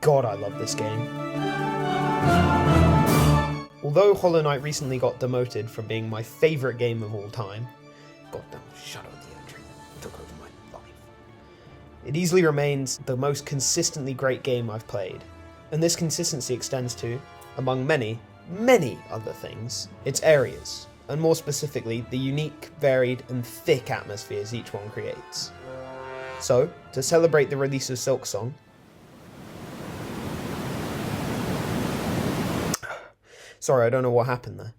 God, I love this game. Although Hollow Knight recently got demoted from being my favourite game of all time, goddamn Shadow of the Entry took over my life, it easily remains the most consistently great game I've played. And this consistency extends to, among many, many other things, its areas, and more specifically, the unique, varied, and thick atmospheres each one creates. So, to celebrate the release of Silksong, sorry, I don't know what happened there.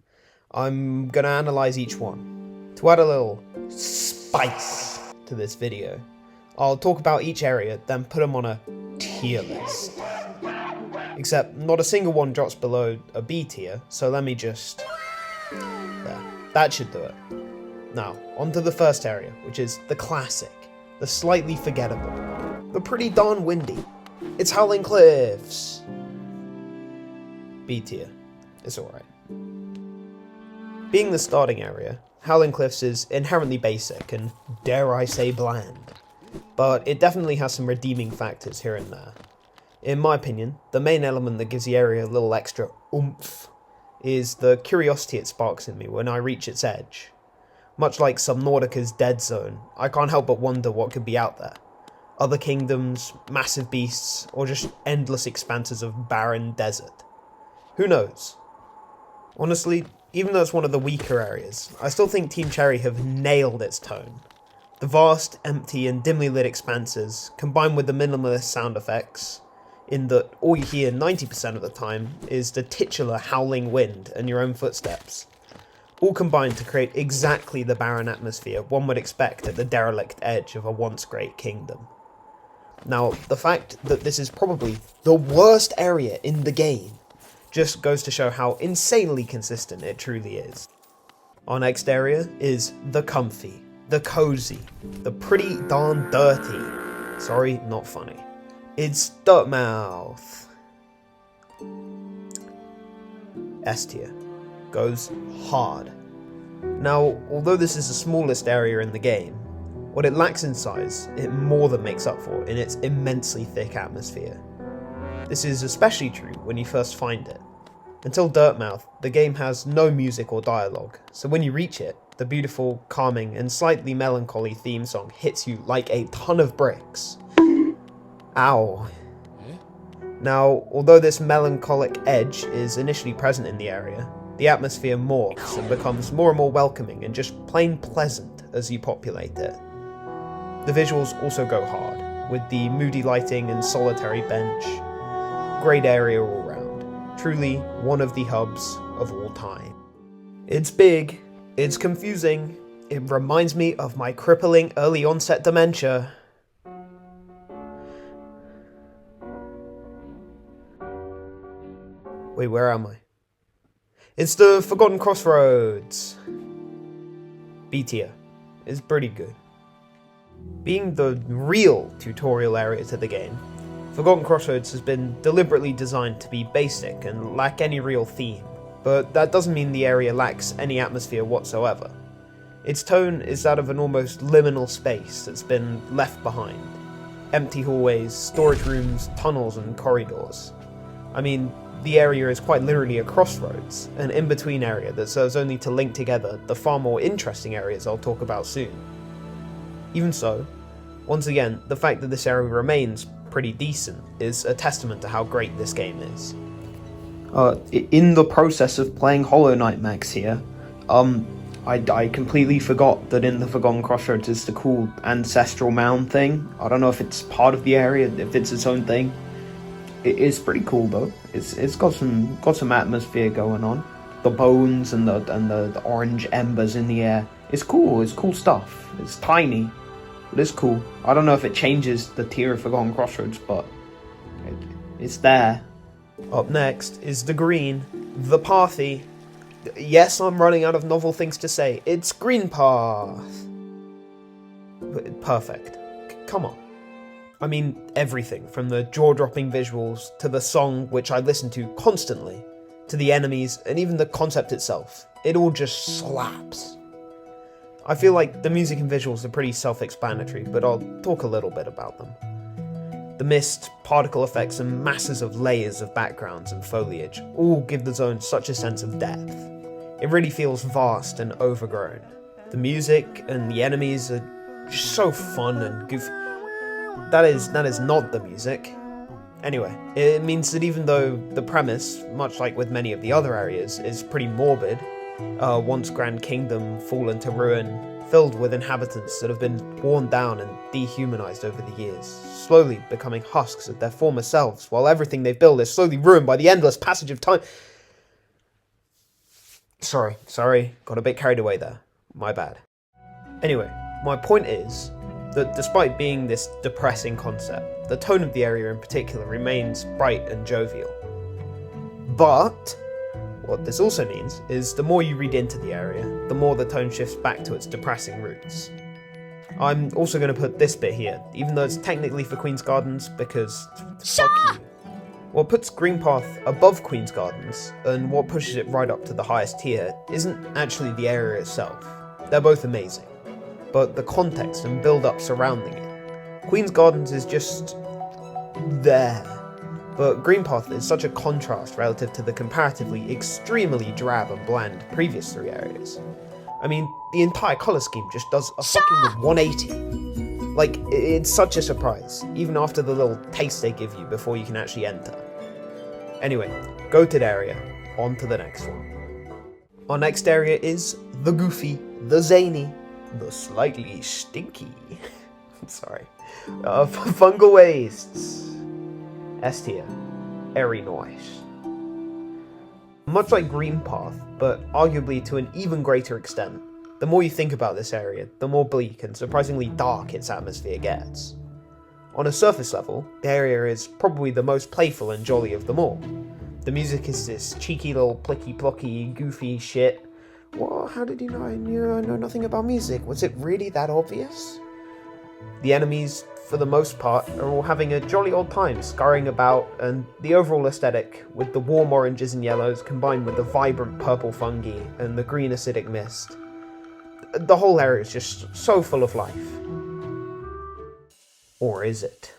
I'm gonna analyse each one. To add a little spice to this video, I'll talk about each area, then put them on a tier list. Except, not a single one drops below a B tier, so let me just... there. That should do it. Now, on to the first area, which is the classic, the slightly forgettable, the pretty darn windy. It's Howling Cliffs. B tier. It's alright. Being the starting area, Howling Cliffs is inherently basic and, dare I say, bland. But it definitely has some redeeming factors here and there. In my opinion, the main element that gives the area a little extra oomph is the curiosity it sparks in me when I reach its edge. Much like Subnautica's Dead Zone, I can't help but wonder what could be out there. Other kingdoms, massive beasts, or just endless expanses of barren desert. Who knows? Honestly, even though it's one of the weaker areas, I still think Team Cherry have nailed its tone. The vast, empty, and dimly lit expanses, combined with the minimalist sound effects, in that all you hear 90% of the time is the titular howling wind and your own footsteps, all combined to create exactly the barren atmosphere one would expect at the derelict edge of a once great kingdom. Now, the fact that this is probably the worst area in the game just goes to show how insanely consistent it truly is. Our next area is the comfy, the cozy, the pretty darn dirty. Sorry, not funny. It's Dirtmouth. S tier. Goes hard. Now, although this is the smallest area in the game, what it lacks in size, it more than makes up for in its immensely thick atmosphere. This is especially true when you first find it. Until Dirtmouth, the game has no music or dialogue, so when you reach it, the beautiful, calming, and slightly melancholy theme song hits you like a ton of bricks. Ow. Now, although this melancholic edge is initially present in the area, the atmosphere morphs and becomes more and more welcoming and just plain pleasant as you populate it. The visuals also go hard, with the moody lighting and solitary bench. Great area all round, truly one of the hubs of all time. It's big, it's confusing, it reminds me of my crippling early onset dementia. Wait, where am I? It's the Forgotten Crossroads. B tier. It's pretty good. Being the real tutorial area to the game, Forgotten Crossroads has been deliberately designed to be basic and lack any real theme, but that doesn't mean the area lacks any atmosphere whatsoever. Its tone is that of an almost liminal space that's been left behind. Empty hallways, storage rooms, tunnels, and corridors. I mean, the area is quite literally a crossroads, an in-between area that serves only to link together the far more interesting areas I'll talk about soon. Even so, once again, the fact that this area remains pretty decent is a testament to how great this game is. In the process of playing Hollow Knight Max here, I completely forgot that in the Forgotten Crossroads is the cool ancestral mound thing. I don't know if it's part of the area, if it's its own thing. It is pretty cool though. It's got some atmosphere going on. The bones and the orange embers in the air. It's cool. It's cool stuff. It's tiny, but it's cool. I don't know if it changes the tier of Forgotten Crossroads, but it's there. Up next is the green, the pathy. Yes, I'm running out of novel things to say. It's Greenpath. Perfect. Come on. I mean, everything, from the jaw-dropping visuals, to the song, which I listen to constantly, to the enemies, and even the concept itself. It all just slaps. I feel like the music and visuals are pretty self-explanatory, but I'll talk a little bit about them. The mist, particle effects, and masses of layers of backgrounds and foliage all give the zone such a sense of depth. It really feels vast and overgrown. The music and the enemies are just so fun and goofy. That is not the music. Anyway, it means that even though the premise, much like with many of the other areas, is pretty morbid, a once grand kingdom fallen to ruin, filled with inhabitants that have been worn down and dehumanized over the years, slowly becoming husks of their former selves, while everything they've built is slowly ruined by the endless passage of time. Sorry, got a bit carried away there. My bad. Anyway, my point is that despite being this depressing concept, the tone of the area in particular remains bright and jovial. But what this also means is the more you read into the area, the more the tone shifts back to its depressing roots. I'm also going to put this bit here, even though it's technically for Queen's Gardens, because fuck you. What puts Greenpath above Queen's Gardens, and what pushes it right up to the highest tier, isn't actually the area itself. They're both amazing, but the context and build-up surrounding it. Queen's Gardens is just there. But Greenpath is such a contrast relative to the comparatively extremely drab and bland previous three areas. I mean, the entire colour scheme just does a fucking 180. Like, it's such a surprise, even after the little taste they give you before you can actually enter. Anyway, goated area, on to the next one. Our next area is the goofy, the zany, the slightly stinky, sorry, Fungal Wastes. S tier, airy noise. Much like Greenpath, but arguably to an even greater extent, the more you think about this area, the more bleak and surprisingly dark its atmosphere gets. On a surface level, the area is probably the most playful and jolly of them all. The music is this cheeky little plicky-plocky, goofy shit. What? How did you know I know nothing about music? Was it really that obvious? The enemies, for the most part, are all having a jolly old time scurrying about, and the overall aesthetic, with the warm oranges and yellows combined with the vibrant purple fungi and the green acidic mist. The whole area is just so full of life. Or is it?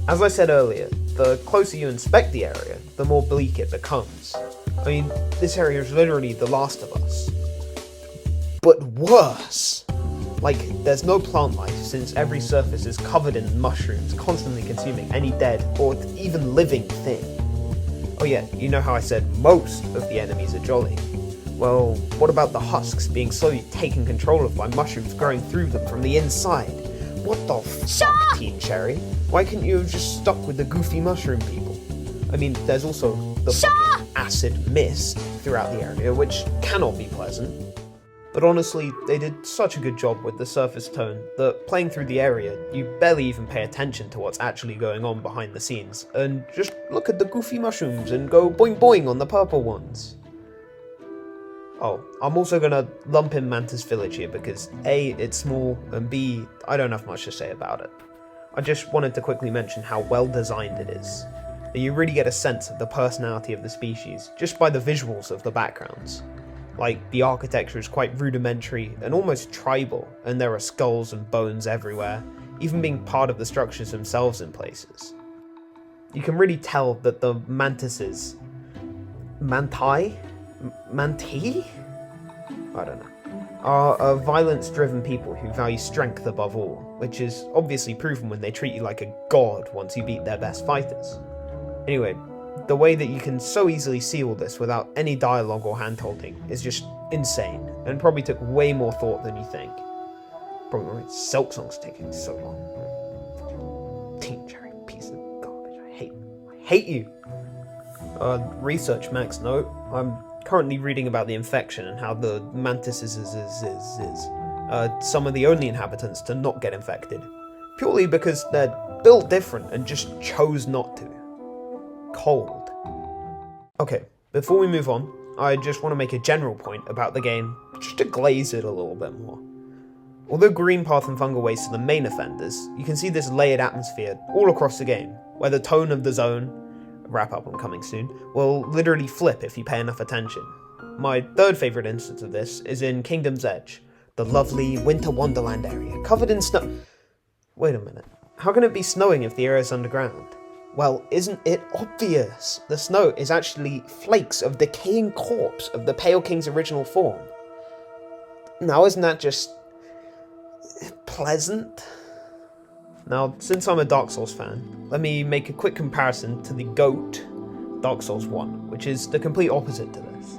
As I said earlier, the closer you inspect the area, the more bleak it becomes. I mean, this area is literally The Last of Us. But worse! Like, there's no plant life since every surface is covered in mushrooms, constantly consuming any dead or even living thing. Oh yeah, you know how I said most of the enemies are jolly? Well, what about the husks being slowly taken control of by mushrooms growing through them from the inside? What the fuck, Teen Cherry? Why couldn't you have just stuck with the goofy mushroom people? I mean, there's also the fucking acid mist throughout the area, which cannot be pleasant. But honestly, they did such a good job with the surface tone that playing through the area, you barely even pay attention to what's actually going on behind the scenes, and just look at the goofy mushrooms and go boing boing on the purple ones. Oh, I'm also gonna lump in Mantis Village here because A, it's small, and B, I don't have much to say about it. I just wanted to quickly mention how well designed it is. That you really get a sense of the personality of the species just by the visuals of the backgrounds. Like, the architecture is quite rudimentary and almost tribal, and there are skulls and bones everywhere, even being part of the structures themselves in places. You can really tell that the mantises... Manti? I don't know. Are violence-driven people who value strength above all, which is obviously proven when they treat you like a god once you beat their best fighters. Anyway, the way that you can so easily see all this without any dialogue or hand-holding is just insane, and probably took way more thought than you think. Probably why Silksong's taking so long. Teen Cherry, piece of garbage. I hate you. Research max note. I'm currently reading about the infection and how the mantises some of the only inhabitants to not get infected, purely because they're built different and just chose not to. Cold. Okay, before we move on, I just want to make a general point about the game, just to glaze it a little bit more. Although Greenpath and Fungal Wastes are the main offenders, you can see this layered atmosphere all across the game, where the tone of the zone, wrap-up on coming soon, will literally flip if you pay enough attention. My third favourite instance of this is in Kingdom's Edge, the lovely Winter Wonderland area, covered in snow. Wait a minute. how can it be snowing if the area is underground? Well, isn't it obvious? The snow is actually flakes of decaying corpse of the Pale King's original form. Now, isn't that just pleasant? Now, since I'm a Dark Souls fan, let me make a quick comparison to the GOAT, Dark Souls 1, which is the complete opposite to this.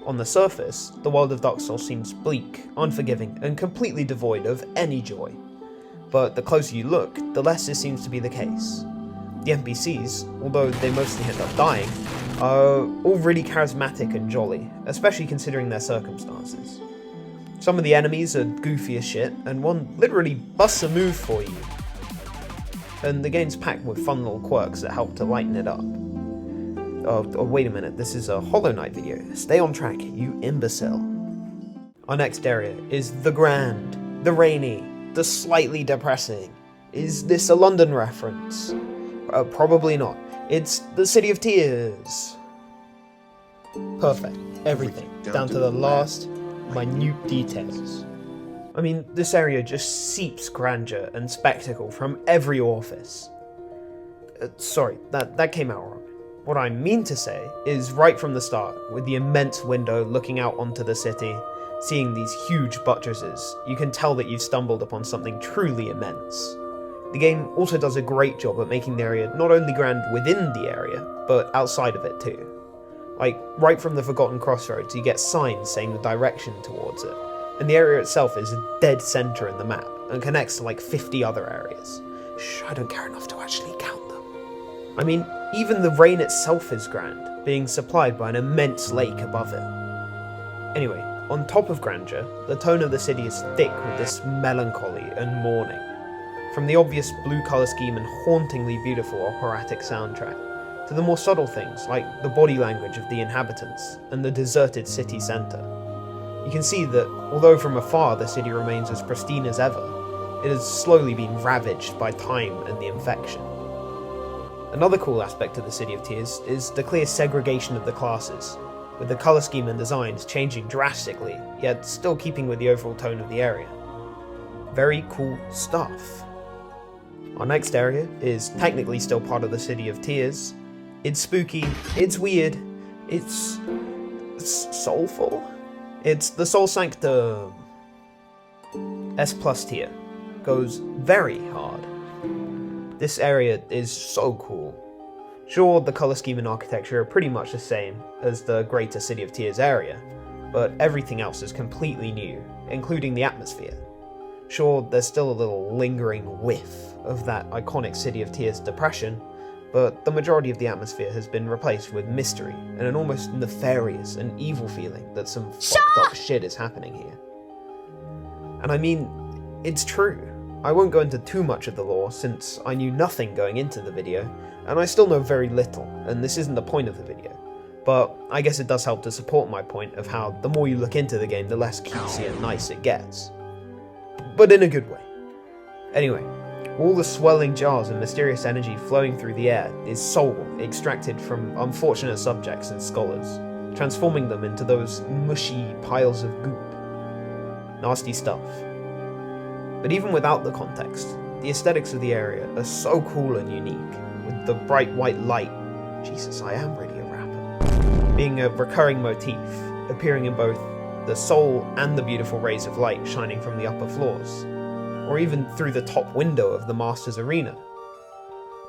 On the surface, the world of Dark Souls seems bleak, unforgiving, and completely devoid of any joy. But the closer you look, the less this seems to be the case. The NPCs, although they mostly end up dying, are all really charismatic and jolly, especially considering their circumstances. Some of the enemies are goofy as shit, and one literally busts a move for you. And the game's packed with fun little quirks that help to lighten it up. Oh, wait a minute, this is a Hollow Knight video. Stay on track, you imbecile. Our next area is the grand, the rainy, the slightly depressing. Is this a London reference? Probably not. It's the City of Tears. Perfect. Everything. Down to the last minute details. I mean, this area just seeps grandeur and spectacle from every orifice. Sorry, that came out wrong. What I mean to say is right from the start, with the immense window looking out onto the city, seeing these huge buttresses, you can tell that you've stumbled upon something truly immense. The game also does a great job at making the area not only grand within the area, but outside of it too. Like, right from the Forgotten Crossroads, you get signs saying the direction towards it, and the area itself is a dead centre in the map, and connects to like 50 other areas. Shh, I don't care enough to actually count them. I mean, even the rain itself is grand, being supplied by an immense lake above it. Anyway, on top of grandeur, the tone of the city is thick with this melancholy and mourning. From the obvious blue colour scheme and hauntingly beautiful operatic soundtrack, to the more subtle things like the body language of the inhabitants and the deserted city centre. You can see that, although from afar the city remains as pristine as ever, it has slowly been ravaged by time and the infection. Another cool aspect of the City of Tears is the clear segregation of the classes, with the colour scheme and designs changing drastically, yet still keeping with the overall tone of the area. Very cool stuff. Our next area is technically still part of the City of Tears. It's spooky, it's weird, it's soulful. It's the Soul Sanctum. S+ tier. Goes very hard. This area is so cool. Sure, the colour scheme and architecture are pretty much the same as the greater City of Tears area, but everything else is completely new, including the atmosphere. Sure, there's still a little lingering whiff of that iconic City of Tears depression, but the majority of the atmosphere has been replaced with mystery and an almost nefarious and evil feeling that some fucked up shit is happening here. And I mean, it's true. I won't go into too much of the lore since I knew nothing going into the video, and I still know very little, and this isn't the point of the video. But I guess it does help to support my point of how the more you look into the game, the less cutesy and nice it gets. But in a good way. Anyway, all the swirling jars and mysterious energy flowing through the air is soul extracted from unfortunate subjects and scholars, transforming them into those mushy piles of goop. Nasty stuff. But even without the context, the aesthetics of the area are so cool and unique, with the bright white light, Jesus, I am really a rapper, being a recurring motif, appearing in both the soul and the beautiful rays of light shining from the upper floors, or even through the top window of the Master's Arena.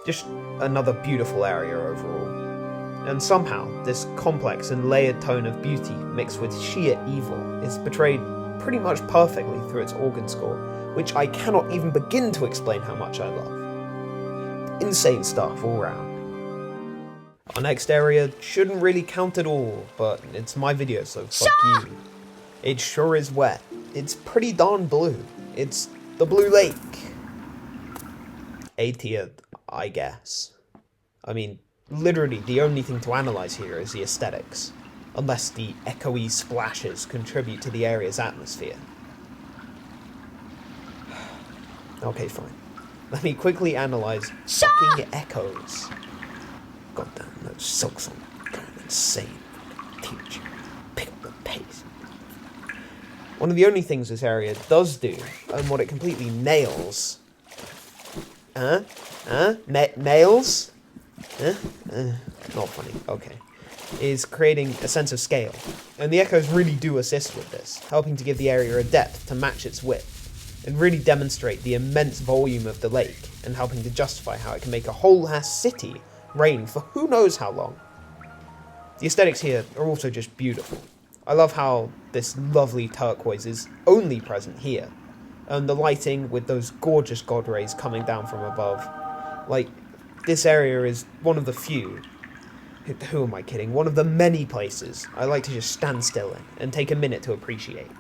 Just another beautiful area overall. And somehow, this complex and layered tone of beauty mixed with sheer evil is portrayed pretty much perfectly through its organ score, which I cannot even begin to explain how much I love. Insane stuff all round. Our next area shouldn't really count at all, but it's my video, so fuck you. It sure is wet. It's pretty darn blue. It's the Blue Lake. A tier, I guess. I mean, literally the only thing to analyse here is the aesthetics, unless the echoey splashes contribute to the area's atmosphere. Okay, fine. Let me quickly analyse fucking echoes. Goddamn, those silks on going insane. Teach. Pick up the pace. One of the only things this area does do, and what it completely nails, Nails? Not funny, okay. Is creating a sense of scale, and the echoes really do assist with this, helping to give the area a depth to match its width, and really demonstrate the immense volume of the lake, and helping to justify how it can make a whole-ass city rain for who knows how long. The aesthetics here are also just beautiful. I love how this lovely turquoise is only present here, and the lighting with those gorgeous god rays coming down from above. Like, this area is one of the few, who am I kidding, one of the many places I like to just stand still in and take a minute to appreciate.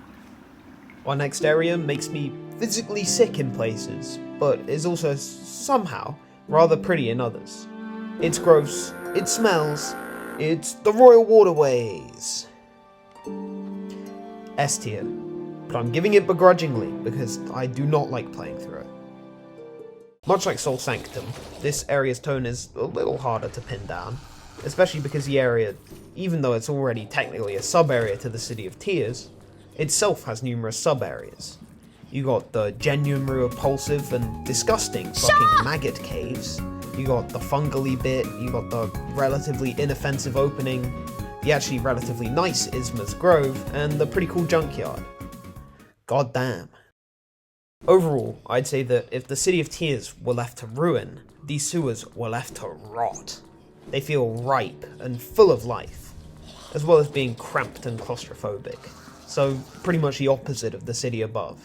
Our next area makes me physically sick in places, but is also somehow rather pretty in others. It's gross, it smells, it's the Royal Waterways. S tier, but I'm giving it begrudgingly because I do not like playing through it. Much like Soul Sanctum, this area's tone is a little harder to pin down, especially because the area, even though it's already technically a sub-area to the City of Tears, itself has numerous sub-areas. You got the genuinely repulsive and disgusting fucking maggot caves, you got the fungally bit, you got the relatively inoffensive opening, the actually relatively nice Isma's Grove, and the pretty cool junkyard. God damn. Overall, I'd say that if the City of Tears were left to ruin, these sewers were left to rot. They feel ripe and full of life, as well as being cramped and claustrophobic, so pretty much the opposite of the city above.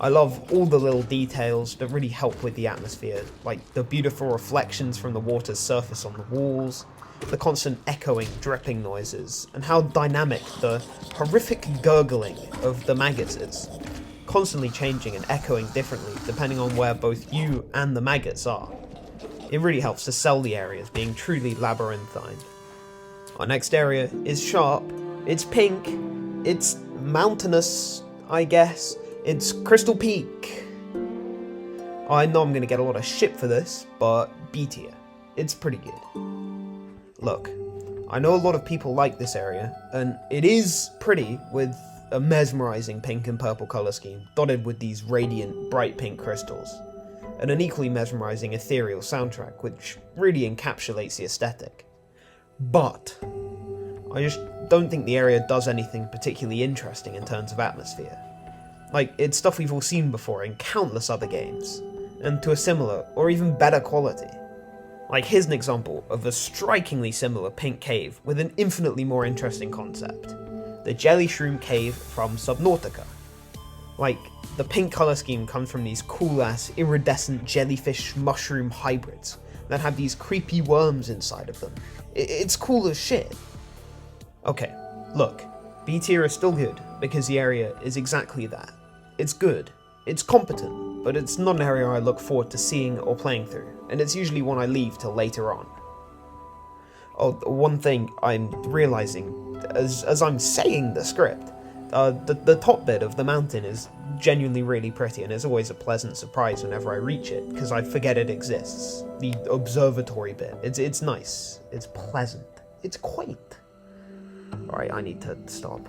I love all the little details that really help with the atmosphere, like the beautiful reflections from the water's surface on the walls, the constant echoing, dripping noises, and how dynamic the horrific gurgling of the maggots is, constantly changing and echoing differently depending on where both you and the maggots are. It really helps to sell the area as being truly labyrinthine. Our next area is sharp, it's pink, it's mountainous, I guess, it's Crystal Peak. I know I'm going to get a lot of shit for this, but B tier. It's pretty good. Look, I know a lot of people like this area, and it is pretty with a mesmerizing pink and purple colour scheme, dotted with these radiant, bright pink crystals, and an equally mesmerizing ethereal soundtrack, which really encapsulates the aesthetic. But I just don't think the area does anything particularly interesting in terms of atmosphere. Like, it's stuff we've all seen before in countless other games, and to a similar, or even better quality. Like, here's an example of a strikingly similar pink cave with an infinitely more interesting concept. The Jelly Shroom Cave from Subnautica. Like, the pink colour scheme comes from these cool-ass iridescent jellyfish mushroom hybrids that have these creepy worms inside of them. It's cool as shit. Okay, look, B tier is still good because the area is exactly that. It's good, it's competent, but it's not an area I look forward to seeing or playing through, and it's usually one I leave till later on. Oh, one thing I'm realising as I'm saying the script, the top bit of the mountain is genuinely really pretty, and it's always a pleasant surprise whenever I reach it, because I forget it exists. The observatory bit, it's nice, it's pleasant, it's quaint. Alright, I need to stop.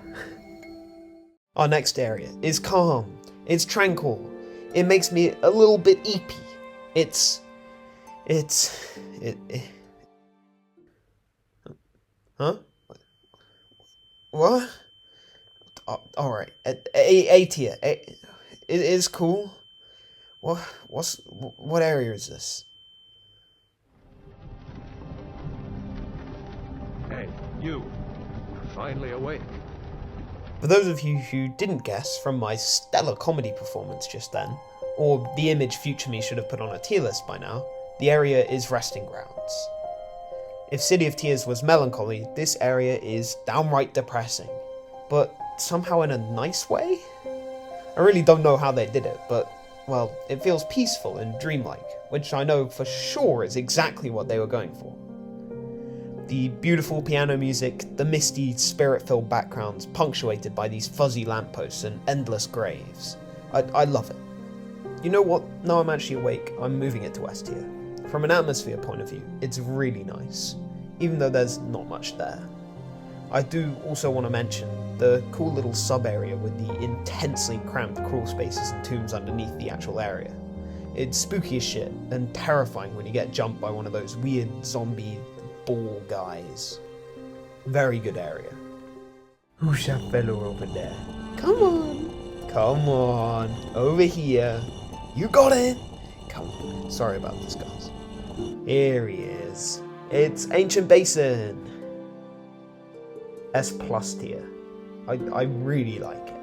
Our next area is calm, it's tranquil, it makes me a little bit eepy. Huh? What? Alright, A tier, it is cool. What area is this? Hey, you. Finally awake. For those of you who didn't guess from my stellar comedy performance just then, or the image future me should have put on a tier list by now, the area is Resting Grounds. If City of Tears was melancholy, this area is downright depressing, but somehow in a nice way? I really don't know how they did it, but, well, it feels peaceful and dreamlike, which I know for sure is exactly what they were going for. The beautiful piano music, the misty, spirit-filled backgrounds punctuated by these fuzzy lampposts and endless graves. I love it. You know what? Now I'm actually awake, I'm moving it to S tier. From an atmosphere point of view, it's really nice, even though there's not much there. I do also want to mention the cool little sub-area with the intensely cramped crawl spaces and tombs underneath the actual area. It's spooky as shit, and terrifying when you get jumped by one of those weird zombie ball guys. Very good area. Who's that fellow over there? Come on! Come on! Over here! You got it! Come on. Sorry about this, guys. Here he is. It's Ancient Basin! S+ tier. I really like it.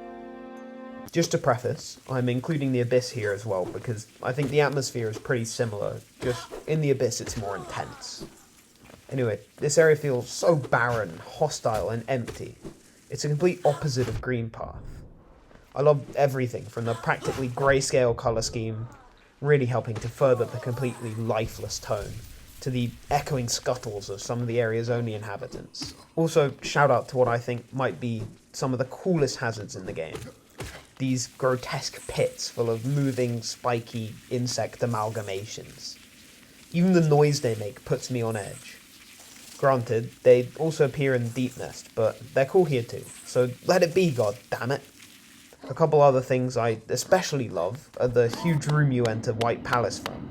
Just to preface, I'm including the Abyss here as well because I think the atmosphere is pretty similar, just in the Abyss it's more intense. Anyway, this area feels so barren, hostile and empty. It's a complete opposite of Greenpath. I love everything from the practically grayscale colour scheme, really helping to further the completely lifeless tone, to the echoing scuttles of some of the area's only inhabitants. Also, shout out to what I think might be some of the coolest hazards in the game. These grotesque pits full of moving, spiky insect amalgamations. Even the noise they make puts me on edge. Granted, they also appear in Deepnest, but they're cool here too, so let it be, god damn it. A couple other things I especially love are the huge room you enter White Palace from.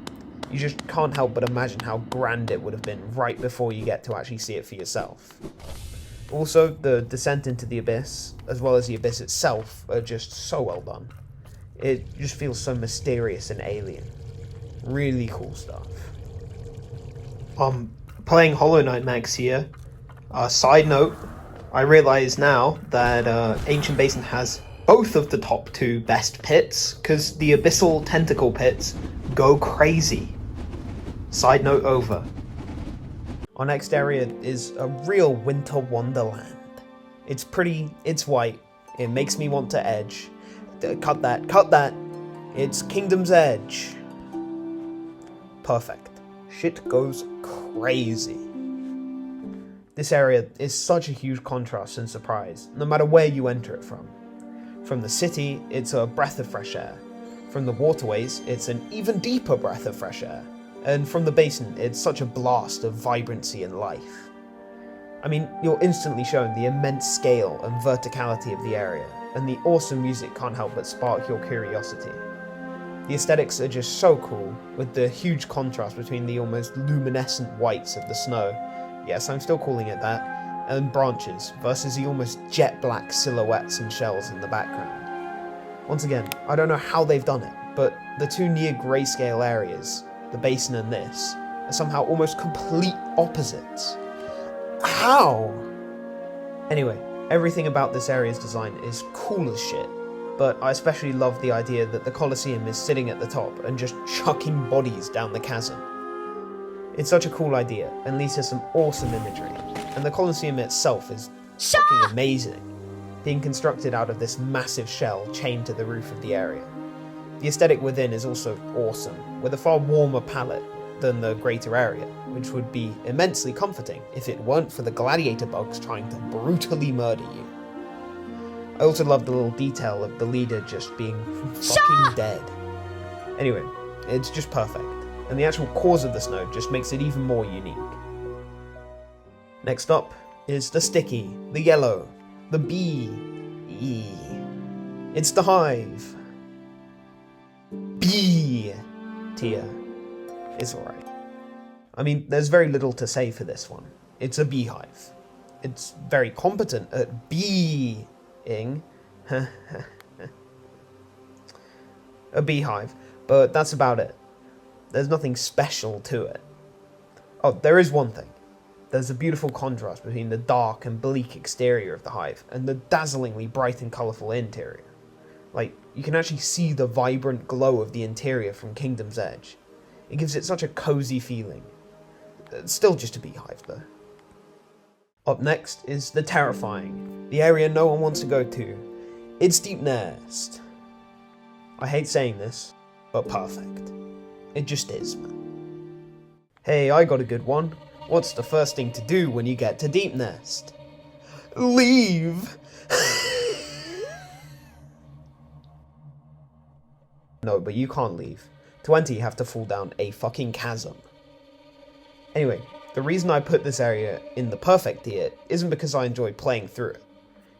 You just can't help but imagine how grand it would have been right before you get to actually see it for yourself. Also, the descent into the Abyss, as well as the Abyss itself, are just so well done. It just feels so mysterious and alien. Really cool stuff. Playing Hollow Knight Max here. Side note, I realise now that Ancient Basin has both of the top 2 best pits, because the Abyssal Tentacle pits go crazy. Side note over. Our next area is a real winter wonderland. It's pretty, it's white, it makes me want to edge. Cut that. It's Kingdom's Edge. Perfect. Shit goes crazy. This area is such a huge contrast and surprise, no matter where you enter it from. From the city, it's a breath of fresh air. From the Waterways, it's an even deeper breath of fresh air. And from the Basin, it's such a blast of vibrancy and life. I mean, you're instantly shown the immense scale and verticality of the area, and the awesome music can't help but spark your curiosity. The aesthetics are just so cool, with the huge contrast between the almost luminescent whites of the snow, yes, I'm still calling it that, and branches, versus the almost jet black silhouettes and shells in the background. Once again, I don't know how they've done it, but the 2 near grayscale areas, the Basin and this, are somehow almost complete opposites. How? Anyway, everything about this area's design is cool as shit, but I especially love the idea that the Colosseum is sitting at the top and just chucking bodies down the chasm. It's such a cool idea, and leads to some awesome imagery, and the Colosseum itself is fucking amazing, being constructed out of this massive shell chained to the roof of the area. The aesthetic within is also awesome, with a far warmer palette than the greater area, which would be immensely comforting if it weren't for the gladiator bugs trying to brutally murder you. I also love the little detail of the leader just being fucking dead. Anyway, it's just perfect, and the actual cause of the snow just makes it even more unique. Next up is the sticky, the yellow, the B. It's the Hive. B tier. It's alright. I mean, there's very little to say for this one. It's a beehive. It's very competent at being a beehive, but that's about it. There's nothing special to it. Oh, there is one thing. There's a beautiful contrast between the dark and bleak exterior of the hive and the dazzlingly bright and colourful interior. Like, you can actually see the vibrant glow of the interior from Kingdom's Edge. It gives it such a cozy feeling. It's still just a beehive though. Up next is the terrifying, the area no one wants to go to. It's Deepnest. I hate saying this, but perfect. It just is, man. Hey, I got a good one. What's the first thing to do when you get to Deepnest? Leave! No, but you can't leave. To enter, you have to fall down a fucking chasm. Anyway, the reason I put this area in the perfect tier isn't because I enjoy playing through it.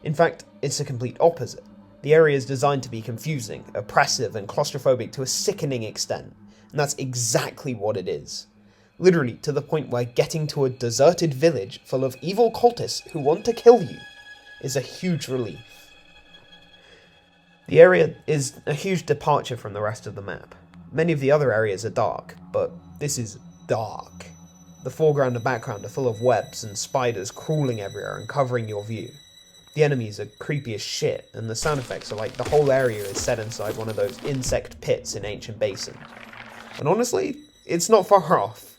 In fact, it's the complete opposite. The area is designed to be confusing, oppressive, and claustrophobic to a sickening extent, And that's exactly what it is. Literally, to the point where getting to a deserted village full of evil cultists who want to kill you is a huge relief. The area is a huge departure from the rest of the map. Many of the other areas are dark, but this is dark. The foreground and background are full of webs and spiders crawling everywhere and covering your view. The enemies are creepy as shit, and the sound effects are like the whole area is set inside one of those insect pits in ancient Basin. And honestly, it's not far off.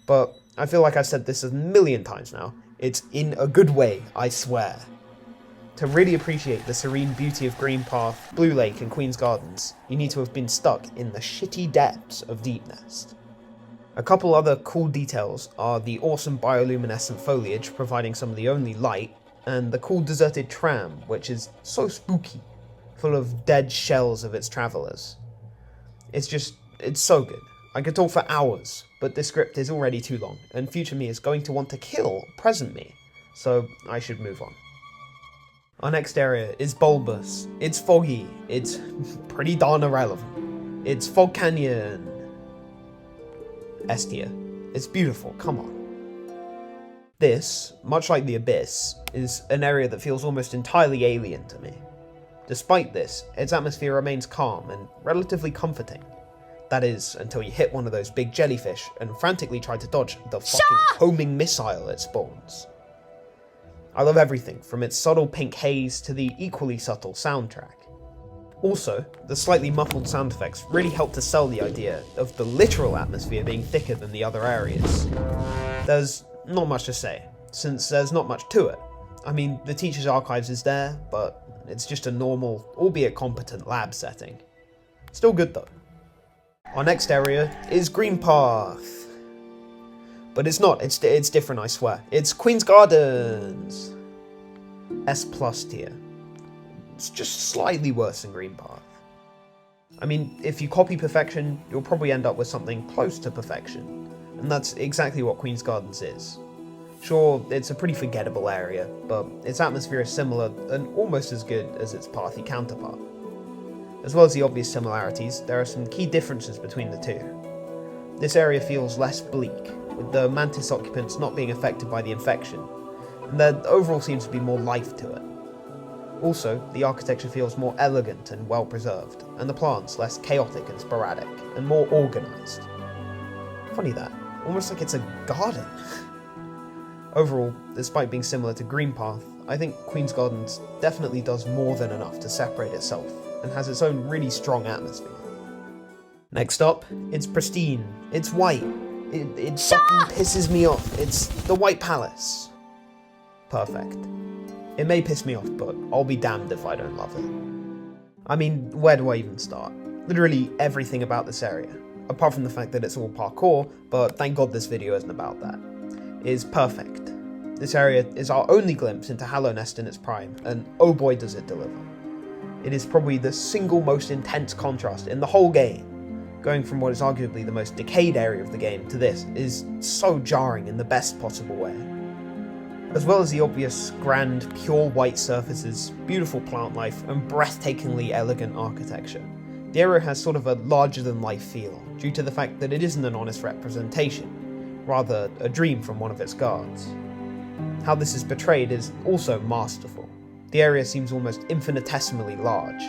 But I feel like I've said this a million times now. It's in a good way, I swear. To really appreciate the serene beauty of Greenpath, Blue Lake and Queen's Gardens, you need to have been stuck in the shitty depths of Deepnest. A couple other cool details are the awesome bioluminescent foliage providing some of the only light, and the cool deserted tram, which is so spooky, full of dead shells of its travellers. It's so good. I could talk for hours, but this script is already too long, and future me is going to want to kill present me, so I should move on. Our next area is bulbous, it's foggy, it's pretty darn irrelevant. It's Fog Canyon. S tier. It's beautiful, come on. This, much like the Abyss, is an area that feels almost entirely alien to me. Despite this, its atmosphere remains calm and relatively comforting. That is, until you hit one of those big jellyfish and frantically try to dodge the fucking homing missile it spawns. I love everything, from its subtle pink haze to the equally subtle soundtrack. Also, the slightly muffled sound effects really help to sell the idea of the literal atmosphere being thicker than the other areas. There's not much to say, since there's not much to it. I mean, the Teacher's Archives is there, but it's just a normal, albeit competent lab setting. Still good though. Our next area is Greenpath. But it's not, it's different, I swear. It's Queen's Gardens! S+ tier. It's just slightly worse than Greenpath. I mean, if you copy perfection, you'll probably end up with something close to perfection. And that's exactly what Queen's Gardens is. Sure, it's a pretty forgettable area, but its atmosphere is similar and almost as good as its Pathy counterpart. As well as the obvious similarities, there are some key differences between the two. This area feels less bleak, with the Mantis occupants not being affected by the infection, and there overall seems to be more life to it. Also, the architecture feels more elegant and well preserved, and the plants less chaotic and sporadic, and more organised. Funny that, almost like it's a garden. Overall, despite being similar to Greenpath, I think Queen's Gardens definitely does more than enough to separate itself, and has its own really strong atmosphere. Next up, it's pristine, it's white, it fucking pisses me off, it's the White Palace. Perfect. It may piss me off, but I'll be damned if I don't love it. I mean, where do I even start? Literally everything about this area, apart from the fact that it's all parkour, but thank God this video isn't about that, is perfect. This area is our only glimpse into Hallownest in its prime, and oh boy does it deliver. It is probably the single most intense contrast in the whole game. Going from what is arguably the most decayed area of the game to this is so jarring in the best possible way. As well as the obvious, grand, pure white surfaces, beautiful plant life, and breathtakingly elegant architecture, the area has sort of a larger-than-life feel, due to the fact that it isn't an honest representation, rather a dream from one of its guards. How this is portrayed is also masterful. The area seems almost infinitesimally large,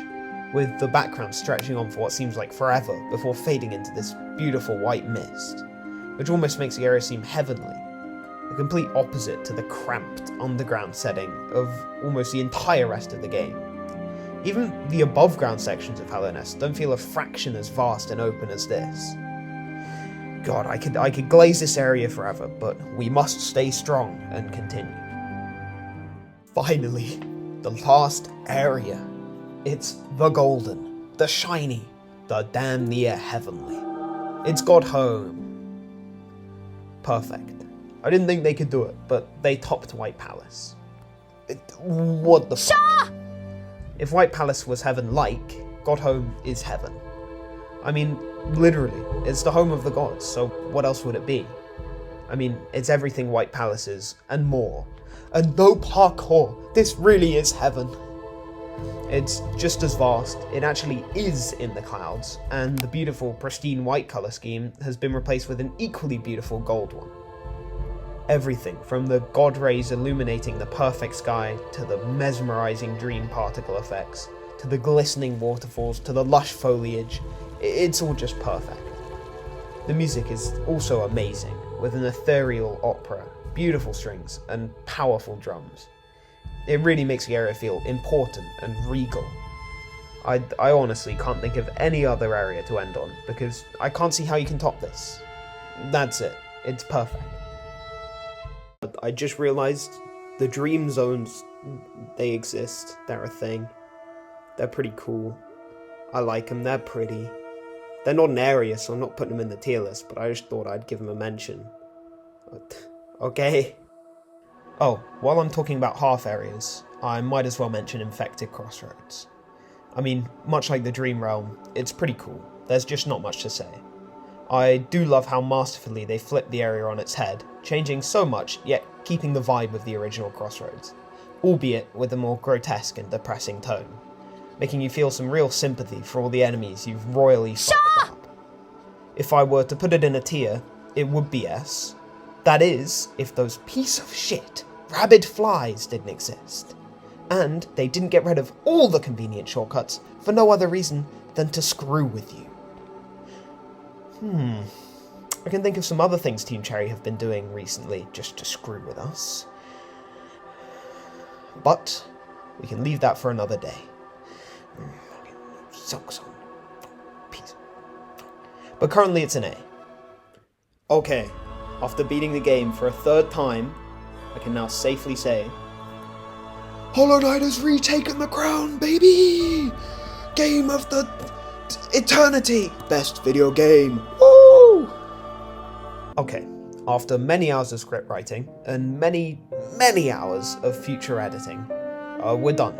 with the background stretching on for what seems like forever before fading into this beautiful white mist, which almost makes the area seem heavenly, a complete opposite to the cramped underground setting of almost the entire rest of the game. Even the above ground sections of Hallownest don't feel a fraction as vast and open as this. God, I could glaze this area forever, but we must stay strong and continue. Finally, the last area. It's the golden, the shiny, the damn near heavenly. It's Godhome. Perfect. I didn't think they could do it, but they topped White Palace. What the fuck? If White Palace was heaven-like, Godhome is heaven. I mean, literally, it's the home of the gods, so what else would it be? I mean, it's everything White Palace is, and more. And no parkour, this really is heaven. It's just as vast, it actually is in the clouds, and the beautiful pristine white colour scheme has been replaced with an equally beautiful gold one. Everything from the god rays illuminating the perfect sky, to the mesmerising dream particle effects, to the glistening waterfalls, to the lush foliage, it's all just perfect. The music is also amazing, with an ethereal opera, beautiful strings, and powerful drums. It really makes the area feel important and regal. I honestly can't think of any other area to end on, because I can't see how you can top this. That's it. It's perfect. But I just realised the dream zones, they exist. They're a thing. They're pretty cool. I like them. They're pretty. They're not an area, so I'm not putting them in the tier list, but I just thought I'd give them a mention. Okay. Oh, while I'm talking about half areas, I might as well mention Infected Crossroads. I mean, much like the Dream Realm, it's pretty cool. There's just not much to say. I do love how masterfully they flipped the area on its head, changing so much, yet keeping the vibe of the original Crossroads, albeit with a more grotesque and depressing tone, making you feel some real sympathy for all the enemies you've royally fucked up. If I were to put it in a tier, it would be S. That is, if those piece of shit rabid flies didn't exist, and they didn't get rid of all the convenient shortcuts for no other reason than to screw with you. I can think of some other things Team Cherry have been doing recently just to screw with us. But we can leave that for another day. Sucks on. Peace. But currently it's an A. Okay, after beating the game for a third time, I can now safely say, Hollow Knight has retaken the crown, baby! Game of the eternity! Best video game! Woo! Okay, after many hours of script writing, and many hours of future editing, we're done.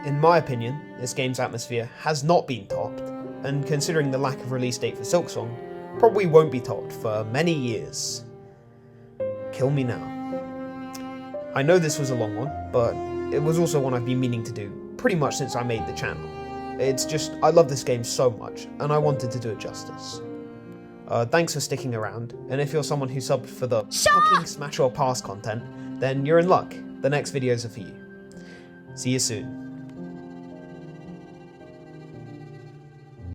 In my opinion, this game's atmosphere has not been topped, and considering the lack of release date for Silksong, probably won't be topped for many years. Kill me now. I know this was a long one, but it was also one I've been meaning to do pretty much since I made the channel. It's just, I love this game so much, and I wanted to do it justice. Thanks for sticking around, and if you're someone who subbed for the fucking Smash or Pass content, then you're in luck. The next videos are for you. See you soon.